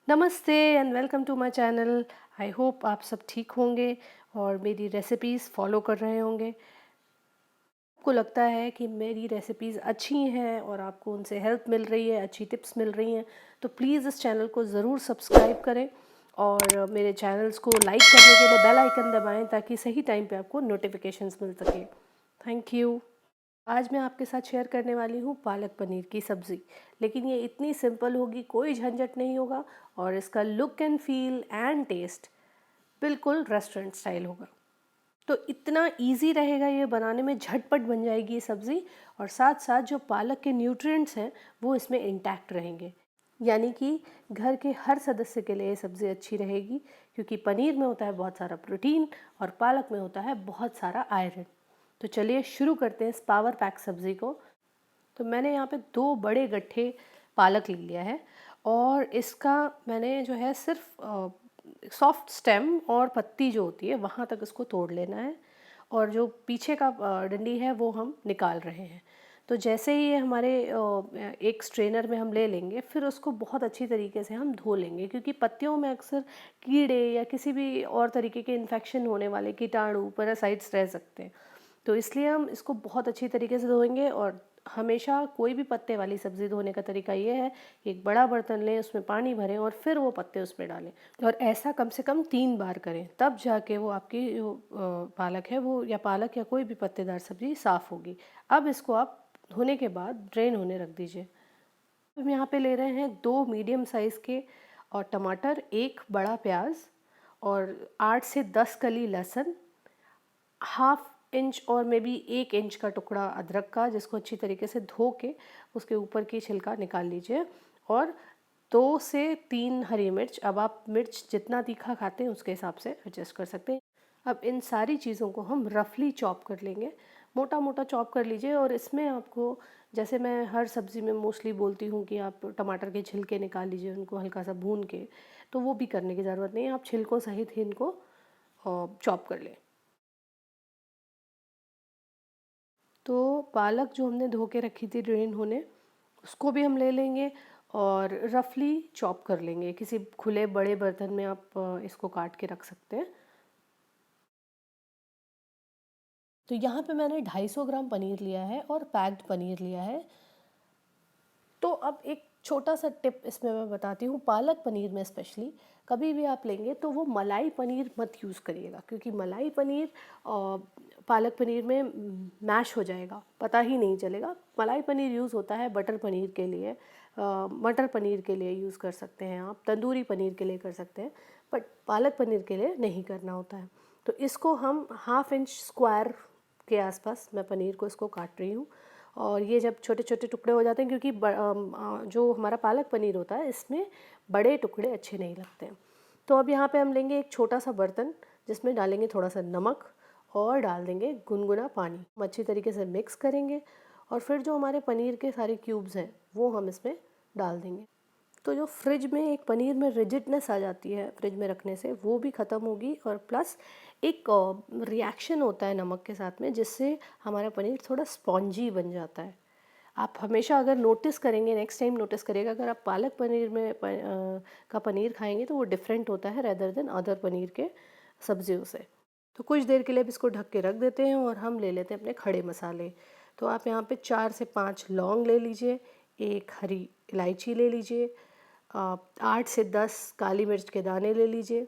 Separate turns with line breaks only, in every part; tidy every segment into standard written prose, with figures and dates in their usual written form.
नमस्ते and welcome to my channel. I hope आप सब ठीक होंगे और मेरी रेसिपीज़ फॉलो कर रहे होंगे। आपको लगता है कि मेरी रेसिपीज़ अच्छी हैं और आपको उनसे हेल्प मिल रही है, अच्छी टिप्स मिल रही हैं, तो प्लीज़ इस चैनल को ज़रूर सब्सक्राइब करें और मेरे चैनल्स को लाइक करने के लिए बेल आइकन दबाएं ताकि सही टाइम पे आपको नोटिफिकेशंस मिल सके। Thank you. आज मैं आपके साथ शेयर करने वाली हूँ पालक पनीर की सब्ज़ी। लेकिन ये इतनी सिंपल होगी, कोई झंझट नहीं होगा और इसका look and feel and taste बिल्कुल रेस्टोरेंट स्टाइल होगा। तो इतना इजी रहेगा ये बनाने में, झटपट बन जाएगी ये सब्ज़ी और साथ साथ जो पालक के न्यूट्रिएंट्स हैं वो इसमें इंटैक्ट रहेंगे। यानी कि घर के हर सदस्य के लिए ये सब्ज़ी अच्छी रहेगी, क्योंकि पनीर में होता है बहुत सारा प्रोटीन और पालक में होता है बहुत सारा आयरन। तो चलिए शुरू करते हैं इस पावर पैक सब्ज़ी को। तो मैंने यहाँ पे 2 बड़े गट्ठे पालक ले लिया है और इसका मैंने जो है सिर्फ सॉफ्ट स्टेम और पत्ती जो होती है वहाँ तक इसको तोड़ लेना है और जो पीछे का डंडी है वो हम निकाल रहे हैं। तो जैसे ही ये हमारे एक स्ट्रेनर में हम ले लेंगे, फिर उसको बहुत अच्छी तरीके से हम धो लेंगे, क्योंकि पत्तियों में अक्सर कीड़े या किसी भी और तरीके के इन्फेक्शन होने वाले कीटाणु पैरासाइट्स रह सकते हैं। तो इसलिए हम इसको बहुत अच्छी तरीके से धोएंगे। और हमेशा कोई भी पत्ते वाली सब्ज़ी धोने का तरीका ये है कि एक बड़ा बर्तन लें, उसमें पानी भरें और फिर वो पत्ते उसमें डालें और ऐसा कम से कम 3 बार करें, तब जाके वो आपकी जो पालक है वो, या पालक या कोई भी पत्तेदार सब्ज़ी साफ़ होगी। अब इसको आप धोने के बाद ड्रेन होने रख दीजिए। हम यहाँ पे ले रहे हैं 2 मीडियम साइज़ के और टमाटर, 1 बड़ा प्याज और 8 से 10 कली लहसुन, हाफ इंच और मे बी 1 इंच का टुकड़ा अदरक का, जिसको अच्छी तरीके से धो के उसके ऊपर की छिलका निकाल लीजिए, और 2 से 3 हरी मिर्च। अब आप मिर्च जितना तीखा खाते हैं उसके हिसाब से एडजस्ट कर सकते हैं। अब इन सारी चीज़ों को हम रफली चॉप कर लेंगे, मोटा मोटा चॉप कर लीजिए। और इसमें आपको, जैसे मैं हर सब्ज़ी में मोस्टली बोलती हूँ कि आप टमाटर के छिलके निकाल लीजिए, उनको हल्का सा भून के, तो वो भी करने की ज़रूरत नहीं है, आप छिलकों सहित ही इनको चॉप कर लें। तो पालक जो हमने धो के रखी थी ड्रेन होने, उसको भी हम ले लेंगे और रफली चॉप कर लेंगे। किसी खुले बड़े बर्तन में आप इसको काट के रख सकते हैं। तो यहाँ पे मैंने 250 ग्राम पनीर लिया है और पैक्ड पनीर लिया है। तो अब एक छोटा सा टिप इसमें मैं बताती हूँ, पालक पनीर में स्पेशली कभी भी आप लेंगे तो वो मलाई पनीर मत यूज़ करिएगा, क्योंकि मलाई पनीर पालक पनीर में मैश हो जाएगा, पता ही नहीं चलेगा। मलाई पनीर यूज़ होता है बटर पनीर के लिए, मटर पनीर के लिए यूज़ कर सकते हैं आप, तंदूरी पनीर के लिए कर सकते हैं, बट पालक पनीर के लिए नहीं करना होता है। तो इसको हम हाफ इंच स्क्वायर के आसपास मैं पनीर को इसको काट रही हूँ। और ये जब छोटे छोटे टुकड़े हो जाते हैं, क्योंकि जो हमारा पालक पनीर होता है इसमें बड़े टुकड़े अच्छे नहीं लगते हैं। तो अब यहाँ पे हम लेंगे एक छोटा सा बर्तन, जिसमें डालेंगे थोड़ा सा नमक और डाल देंगे गुनगुना पानी। हम अच्छी तरीके से मिक्स करेंगे और फिर जो हमारे पनीर के सारे क्यूब्स हैं वो हम इसमें डाल देंगे। तो जो फ्रिज में एक पनीर में रिजिडनेस आ जाती है फ्रिज में रखने से, वो भी ख़त्म होगी। और प्लस एक रिएक्शन होता है नमक के साथ में, जिससे हमारा पनीर थोड़ा स्पॉन्जी बन जाता है। आप हमेशा अगर नोटिस करेंगे, नेक्स्ट टाइम नोटिस करिएगा, अगर आप पालक पनीर में का पनीर खाएंगे तो वो डिफरेंट होता है रेदर देन अदर पनीर के सब्जियों से। तो कुछ देर के लिए अब इसको ढक के रख देते हैं और हम ले लेते हैं अपने खड़े मसाले। तो आप यहाँ पे 4 से 5 लौंग ले लीजिए, 1 हरी इलायची ले लीजिए, 8 से 10 काली मिर्च के दाने ले लीजिए,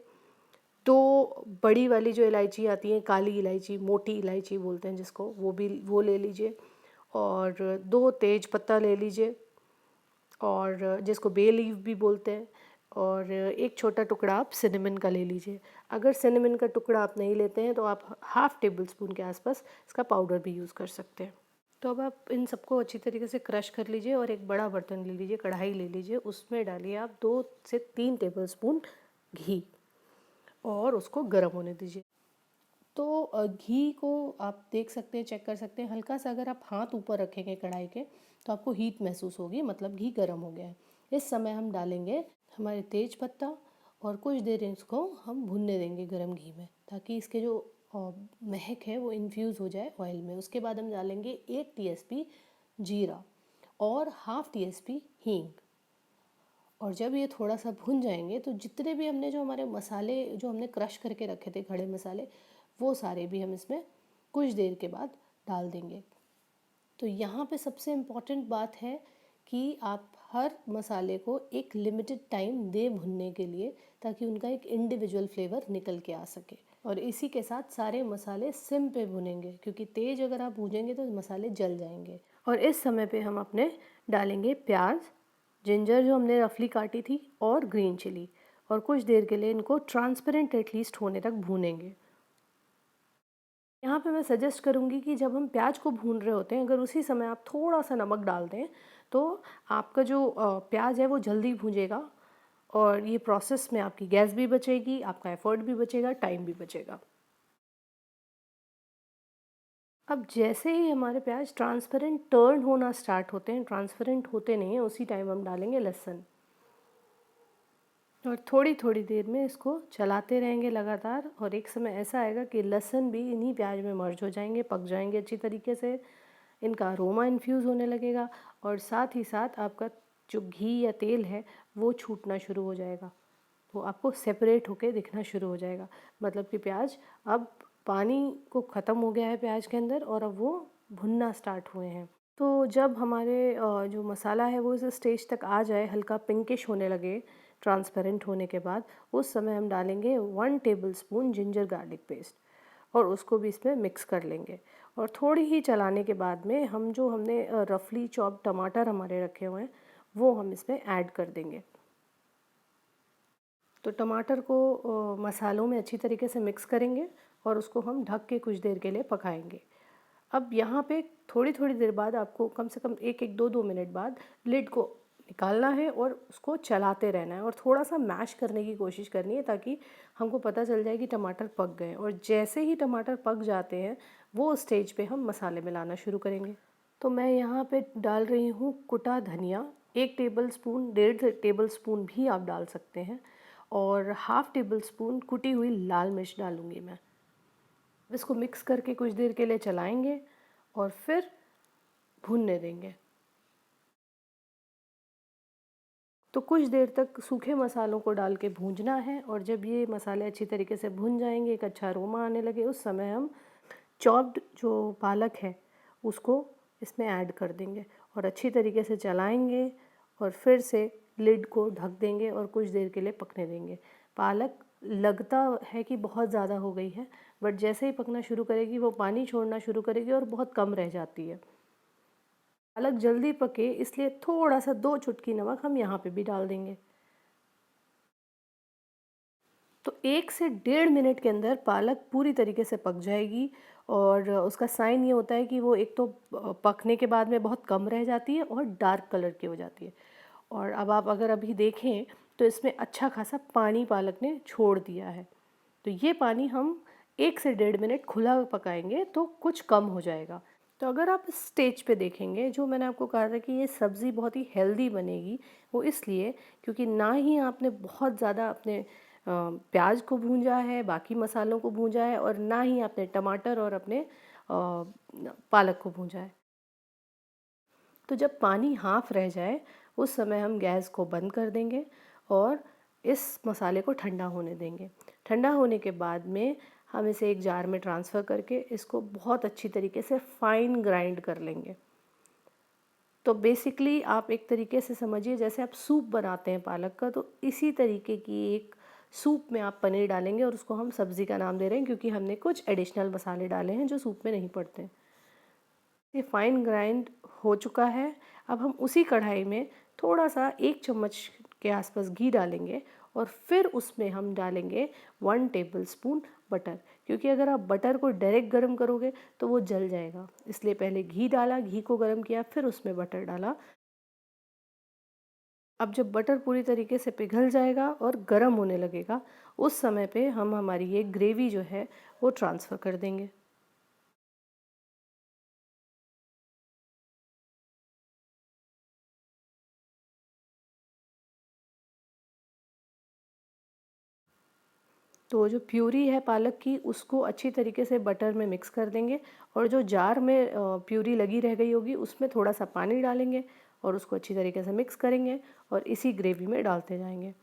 2 बड़ी वाली जो इलायची आती हैं, काली इलायची, मोटी इलायची बोलते हैं जिसको, वो ले लीजिए, और 2 तेज पत्ता ले लीजिए, और जिसको बे लीफ भी बोलते हैं, और एक छोटा टुकड़ा आप सिनेमन का ले लीजिए। अगर सिनेमन का टुकड़ा आप नहीं लेते हैं तो आप हाफ़ टेबल स्पून के आसपास इसका पाउडर भी यूज़ कर सकते हैं। तो अब आप इन सबको अच्छी तरीके से क्रश कर लीजिए और एक बड़ा बर्तन ले लीजिए, कढ़ाई ले लीजिए, उसमें डालिए आप 2 से 3 टेबल स्पून घी और उसको गर्म होने दीजिए। तो घी को आप देख सकते हैं, चेक कर सकते हैं, हल्का सा अगर आप हाथ ऊपर रखेंगे कढ़ाई के तो आपको हीट महसूस होगी, मतलब घी गर्म हो गया है। इस समय हम डालेंगे हमारे तेज पत्ता और कुछ देर इसको हम भुनने देंगे गर्म घी में, ताकि इसके जो महक है वो इन्फ्यूज़ हो जाए ऑयल में। उसके बाद हम डालेंगे 1 टीएसपी जीरा और हाफ़ टीएसपी हींग, और जब ये थोड़ा सा भुन जाएंगे तो जितने भी हमने जो हमारे मसाले जो हमने क्रश करके रखे थे खड़े मसाले, वो सारे भी हम इसमें कुछ देर के बाद डाल देंगे। तो यहाँ पे सबसे इम्पॉर्टेंट बात है कि आप हर मसाले को एक लिमिटेड टाइम दे भुनने के लिए, ताकि उनका एक इंडिविजुअल फ्लेवर निकल के आ सके। और इसी के साथ सारे मसाले सिम पे भुनेंगे, क्योंकि तेज़ अगर आप भूनेंगे तो मसाले जल जाएंगे। और इस समय पे हम अपने डालेंगे प्याज, जिंजर जो हमने रफली काटी थी, और ग्रीन चिली, और कुछ देर के लिए इनको ट्रांसपेरेंट एटलीस्ट होने तक भूनेंगे। यहाँ पे मैं सजेस्ट करूँगी कि जब हम प्याज को भून रहे होते हैं, अगर उसी समय आप थोड़ा सा नमक डाल दें तो आपका जो प्याज है वो जल्दी भूनेगा, और ये प्रोसेस में आपकी गैस भी बचेगी, आपका एफर्ट भी बचेगा, टाइम भी बचेगा। अब जैसे ही हमारे प्याज ट्रांसपेरेंट टर्न होना स्टार्ट होते हैं, ट्रांसपेरेंट होते नहीं हैं, उसी टाइम हम डालेंगे लहसुन, और थोड़ी थोड़ी देर में इसको चलाते रहेंगे लगातार। और एक समय ऐसा आएगा कि लहसुन भी इन्हीं प्याज में मर्ज हो जाएंगे, पक जाएंगे अच्छी तरीके से, इनका अरोमा इन्फ्यूज़ होने लगेगा, और साथ ही साथ आपका जो घी या तेल है वो छूटना शुरू हो जाएगा, वो आपको सेपरेट होके दिखना शुरू हो जाएगा। मतलब कि प्याज अब पानी को ख़त्म हो गया है प्याज के अंदर, और अब वो भुनना स्टार्ट हुए हैं। तो जब हमारे जो मसाला है वो इस स्टेज तक आ जाए, हल्का पिंकिश होने लगे ट्रांसपेरेंट होने के बाद, उस समय हम डालेंगे 1 टेबलस्पून जिंजर गार्लिक पेस्ट, और उसको भी इसमें मिक्स कर लेंगे। और थोड़ी ही चलाने के बाद में हम जो हमने रफली चॉप टमाटर हमारे रखे हुए हैं वो हम इसमें ऐड कर देंगे। तो टमाटर को मसालों में अच्छी तरीके से मिक्स करेंगे, और उसको हम ढक के कुछ देर के लिए पकाएंगे। अब यहाँ पे थोड़ी थोड़ी देर बाद आपको कम से कम एक एक दो दो मिनट बाद लिड को निकालना है, और उसको चलाते रहना है, और थोड़ा सा मैश करने की कोशिश करनी है, ताकि हमको पता चल जाए कि टमाटर पक गए। और जैसे ही टमाटर पक जाते हैं, वो स्टेज पे हम मसाले मिलाना शुरू करेंगे। तो मैं यहाँ पे डाल रही हूँ कुटा धनिया, 1 टेबलस्पून, 1.5 टेबलस्पून भी आप डाल सकते हैं, और हाफ़ टेबल स्पून कुटी हुई लाल मिर्च डालूँगी मैं। इसको मिक्स करके कुछ देर के लिए चलाएंगे, और फिर भूनने देंगे। तो कुछ देर तक सूखे मसालों को डाल के भूंजना है, और जब ये मसाले अच्छी तरीके से भुन जाएंगे, एक अच्छा अरोमा आने लगे, उस समय हम चॉप्ड जो पालक है उसको इसमें ऐड कर देंगे, और अच्छी तरीके से चलाएंगे, और फिर से लिड को ढक देंगे और कुछ देर के लिए पकने देंगे। पालक लगता है कि बहुत ज़्यादा हो गई है, बट जैसे ही पकना शुरू करेगी वो पानी छोड़ना शुरू करेगी, और बहुत कम रह जाती है। पालक जल्दी पके इसलिए थोड़ा सा 2 चुटकी नमक हम यहाँ पे भी डाल देंगे। तो 1 से 1.5 मिनट के अंदर पालक पूरी तरीके से पक जाएगी, और उसका साइन ये होता है कि वो एक तो पकने के बाद में बहुत कम रह जाती है, और डार्क कलर की हो जाती है। और अब आप अगर अभी देखें तो इसमें अच्छा खासा पानी पालक ने छोड़ दिया है। तो ये पानी हम 1 से 1.5 मिनट खुला पकाएंगे तो कुछ कम हो जाएगा। तो अगर आप इस स्टेज पे देखेंगे, जो मैंने आपको कहा था कि ये सब्ज़ी बहुत ही हेल्दी बनेगी, वो इसलिए क्योंकि ना ही आपने बहुत ज़्यादा अपने प्याज को भूंजा है, बाकी मसालों को भूंजा है, और ना ही आपने टमाटर और अपने पालक को भूंजा है। तो जब पानी हाफ़ रह जाए, उस समय हम गैस को बंद कर देंगे, और इस मसाले को ठंडा होने देंगे। ठंडा होने के बाद में हम इसे एक जार में ट्रांसफ़र करके इसको बहुत अच्छी तरीके से फ़ाइन ग्राइंड कर लेंगे। तो बेसिकली आप एक तरीके से समझिए जैसे आप सूप बनाते हैं पालक का, तो इसी तरीके की एक सूप में आप पनीर डालेंगे, और उसको हम सब्ज़ी का नाम दे रहे हैं क्योंकि हमने कुछ एडिशनल मसाले डाले हैं जो सूप में नहीं पड़ते हैं। ये फाइन ग्राइंड हो चुका है। अब हम उसी कढ़ाई में थोड़ा सा 1 चम्मच के आसपास घी डालेंगे, और फिर उसमें हम डालेंगे 1 टेबलस्पून बटर, क्योंकि अगर आप बटर को डायरेक्ट गरम करोगे तो वो जल जाएगा। इसलिए पहले घी डाला, घी को गरम किया, फिर उसमें बटर डाला। अब जब बटर पूरी तरीके से पिघल जाएगा और गर्म होने लगेगा, उस समय पे हम हमारी ये ग्रेवी जो है वो ट्रांसफ़र कर देंगे। तो जो प्यूरी है पालक की, उसको अच्छी तरीके से बटर में मिक्स कर देंगे, और जो जार में प्यूरी लगी रह गई होगी उसमें थोड़ा सा पानी डालेंगे, और उसको अच्छी तरीके से मिक्स करेंगे और इसी ग्रेवी में डालते जाएंगे।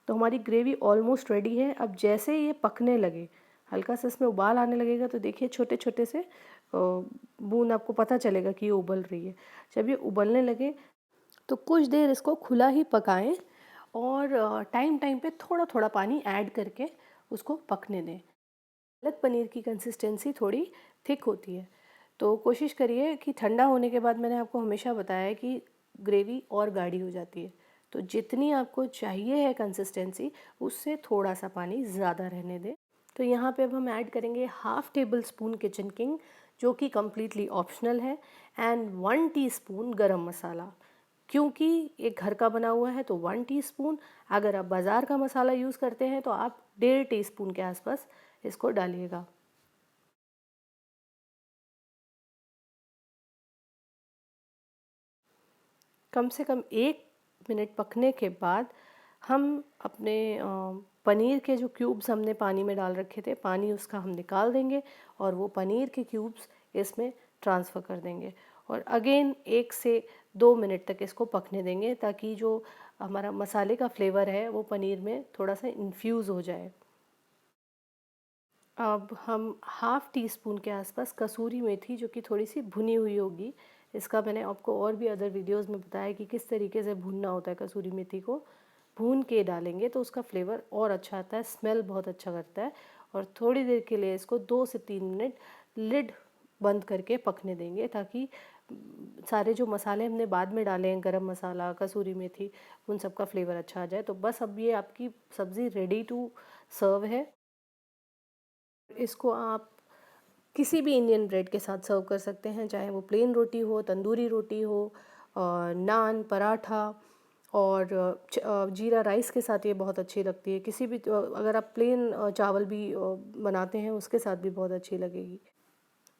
तो हमारी ग्रेवी ऑलमोस्ट रेडी है। अब जैसे ये पकने लगे, हल्का सा इसमें उबाल आने लगेगा, तो देखिए छोटे छोटे से बूंद आपको पता चलेगा कि ये उबल रही है। जब ये उबलने लगे तो कुछ देर इसको खुला ही पकाएं और टाइम टाइम पे थोड़ा थोड़ा पानी ऐड करके उसको पकने दें। पालक पनीर की कंसिस्टेंसी थोड़ी थिक होती है, तो कोशिश करिए कि ठंडा होने के बाद, मैंने आपको हमेशा बताया है कि ग्रेवी और गाढ़ी हो जाती है, तो जितनी आपको चाहिए है कंसिस्टेंसी, उससे थोड़ा सा पानी ज़्यादा रहने दें। तो यहाँ पे अब हम ऐड करेंगे 1/2 टेबल स्पून किचन किंग, जो कि कम्प्लीटली ऑप्शनल है, एंड 1 टीस्पून गरम मसाला। क्योंकि ये घर का बना हुआ है तो 1 टीस्पून, अगर आप बाज़ार का मसाला यूज़ करते हैं तो आप 1.5 टीस्पून के आसपास इसको डालिएगा। कम से कम 1 मिनट पकने के बाद हम अपने पनीर के जो क्यूब्स हमने पानी में डाल रखे थे, पानी उसका हम निकाल देंगे और वो पनीर के क्यूब्स इसमें ट्रांसफ़र कर देंगे और अगेन 1 से 2 मिनट तक इसको पकने देंगे, ताकि जो हमारा मसाले का फ्लेवर है वो पनीर में थोड़ा सा इन्फ्यूज़ हो जाए। अब हम 1/2 टीस्पून के आसपास कसूरी मेथी, जो कि थोड़ी सी भुनी हुई होगी, इसका मैंने आपको और भी अदर वीडियोस में बताया कि किस तरीके से भूनना होता है। कसूरी मेथी को भून के डालेंगे तो उसका फ्लेवर और अच्छा आता है, स्मेल बहुत अच्छा करता है। और थोड़ी देर के लिए इसको 2 से 3 मिनट लिड बंद करके पकने देंगे, ताकि सारे जो मसाले हमने बाद में डाले हैं, गरम मसाला, कसूरी मेथी, उन सब का फ्लेवर अच्छा आ जाए। तो बस अब ये आपकी सब्ज़ी रेडी टू सर्व है। इसको आप किसी भी इंडियन ब्रेड के साथ सर्व कर सकते हैं, चाहे वो प्लेन रोटी हो, तंदूरी रोटी हो, नान, पराठा, और जीरा राइस के साथ ये बहुत अच्छी लगती है। किसी भी अगर आप प्लेन चावल भी बनाते हैं उसके साथ भी बहुत अच्छी लगेगी।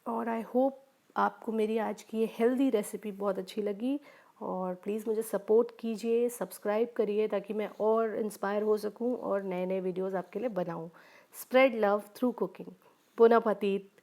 और आई होप आपको मेरी आज की ये हेल्दी रेसिपी बहुत अच्छी लगी, और प्लीज़ मुझे सपोर्ट कीजिए, सब्सक्राइब करिए, ताकि मैं और इंस्पायर हो सकूं और नए नए वीडियोस आपके लिए बनाऊं। Spread love through cooking. Bone appétit.